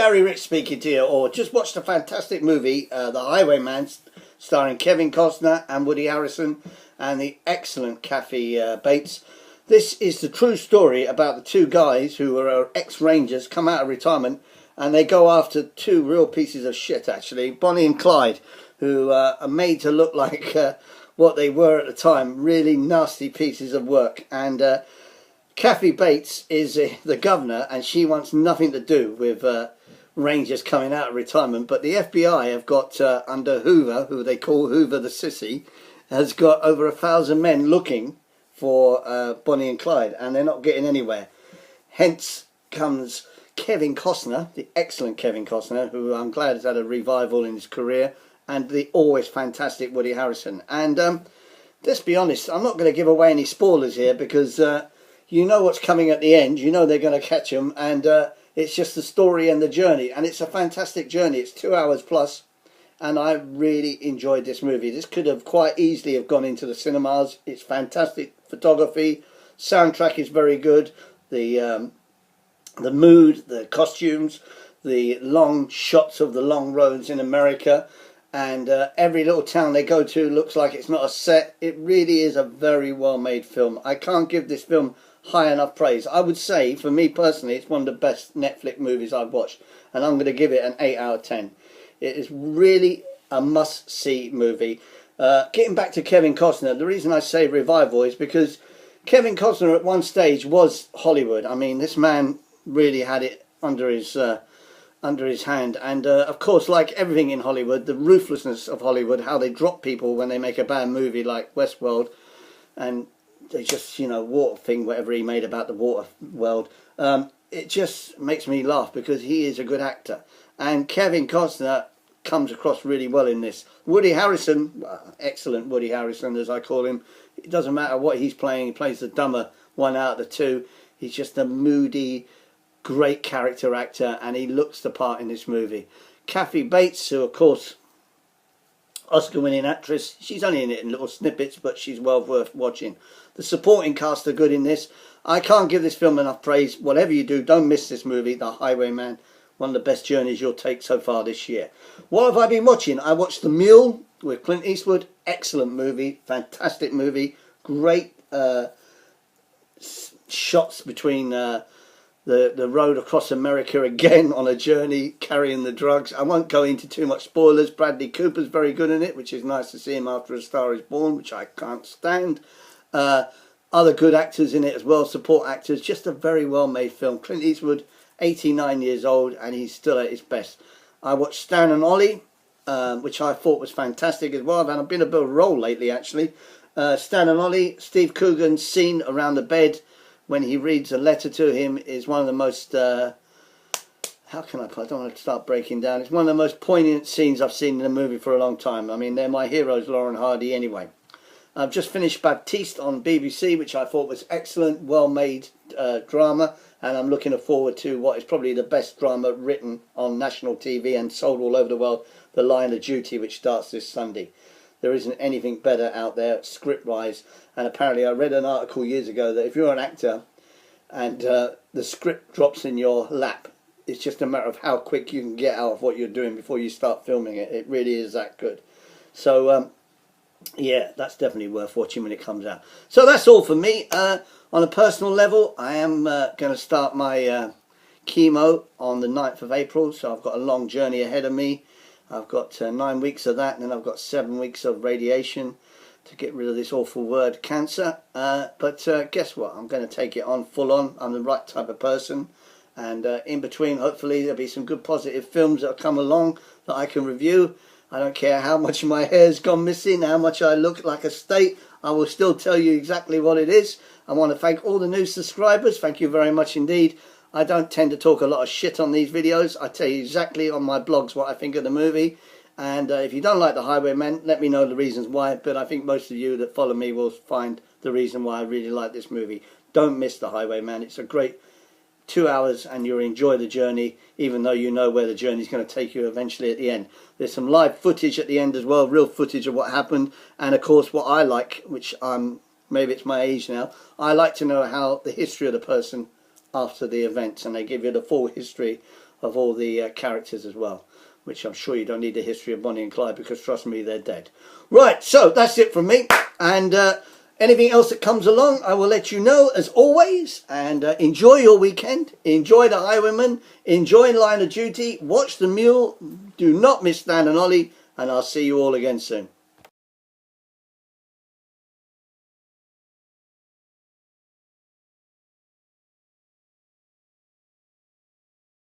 Gary Rich speaking to you, or just watched a fantastic movie, The Highwayman, starring Kevin Costner and Woody Harrelson and the excellent Kathy Bates. This is the true story about the two guys who are ex-Rangers, come out of retirement, and they go after two real pieces of shit, actually. Bonnie and Clyde, who are made to look like what they were at the time, really nasty pieces of work. And Kathy Bates is the governor, and she wants nothing to do with Rangers coming out of retirement. But the FBI have got, under Hoover, who they call Hoover the Sissy, has got over 1,000 men looking for Bonnie and Clyde, and they're not getting anywhere. Hence comes Kevin Costner, the excellent Kevin Costner, who I'm glad has had a revival in his career, and the always fantastic Woody Harrelson. And let's be honest, I'm not going to give away any spoilers here, because you know what's coming at the end. You know they're going to catch them, and it's just the story and the journey, and it's a fantastic journey. It's 2 hours plus, and I really enjoyed this movie. This could have quite easily have gone into the cinemas. It's fantastic photography, soundtrack is very good, the mood, the costumes, the long shots of the long roads in America, and every little town they go to looks like it's not a set. It really is a very well made film. I can't give this film high enough praise. I would say, for me personally, it's one of the best Netflix movies I've watched, and I'm going to give it an 8 out of 10. It is really a must-see movie. Getting back to Kevin Costner, the reason I say revival is because Kevin Costner at one stage was Hollywood. I mean, this man really had it under his hand, and of course, like everything in Hollywood, the ruthlessness of Hollywood, how they drop people when they make a bad movie like Westworld, and they just, you know, water thing, whatever he made about the water world, it just makes me laugh because he is a good actor, and Kevin Costner comes across really well in this. Woody Harrelson, excellent Woody Harrelson as I call him, it doesn't matter what he's playing, he plays the dumber one out of the two. He's just a moody, great character actor, and he looks the part in this movie. Kathy Bates, who of course Oscar-winning actress, she's only in it in little snippets, but she's well worth watching. The supporting cast are good in this. I can't give this film enough praise. Whatever you do, don't miss this movie, The Highwayman. One of the best journeys you'll take so far this year. What have I been watching? I watched The Mule with Clint Eastwood. Excellent movie, fantastic movie. Great shots between the road across America again on a journey carrying the drugs. I won't go into too much spoilers. Bradley Cooper's very good in it, which is nice to see him after A Star Is Born, which I can't stand. Other good actors in it as well, support actors. Just a very well made film. Clint Eastwood, 89 years old, and he's still at his best. I watched Stan and Ollie, which I thought was fantastic as well, and I've been a bit of a roll lately actually. Stan and Ollie, Steve Coogan's scene around the bed when he reads a letter to him is one of the most, how can I put it? I don't want to start breaking down. It's one of the most poignant scenes I've seen in a movie for a long time. I mean, they're my heroes, Lauren Hardy, anyway. I've just finished Baptiste on BBC, which I thought was excellent, well-made drama, and I'm looking forward to what is probably the best drama written on national TV and sold all over the world, The Line of Duty, which starts this Sunday. There isn't anything better out there script-wise, and apparently I read an article years ago that if you're an actor and the script drops in your lap, it's just a matter of how quick you can get out of what you're doing before you start filming it. It really is that good. So yeah, that's definitely worth watching when it comes out. So that's all for me. On a personal level, I am going to start my chemo on the 9th of April, so I've got a long journey ahead of me. I've got 9 weeks of that, and then I've got 7 weeks of radiation to get rid of this awful word, cancer. But guess what? I'm going to take it on full on. I'm the right type of person. And in between, hopefully, there'll be some good positive films that will come along that I can review. I don't care how much my hair's gone missing, how much I look like a state. I will still tell you exactly what it is. I want to thank all the new subscribers. Thank you very much indeed. I don't tend to talk a lot of shit on these videos. I tell you exactly on my blogs what I think of the movie. And if you don't like The Highwaymen, let me know the reasons why. But I think most of you that follow me will find the reason why I really like this movie. Don't miss The Highwayman. It's a great 2 hours and you'll enjoy the journey, even though you know where the journey is going to take you eventually at the end. There's some live footage at the end as well, real footage of what happened. And of course what I like, which maybe it's my age now, I like to know how the history of the person after the events, and they give you the full history of all the characters as well, which I'm sure you don't need a history of Bonnie and Clyde, because trust me, they're dead. Right, so that's it from me, and anything else that comes along, I will let you know as always. And enjoy your weekend, enjoy the Highwaymen, enjoy Line of Duty, watch The Mule, do not miss Stan and Ollie, and I'll see you all again soon.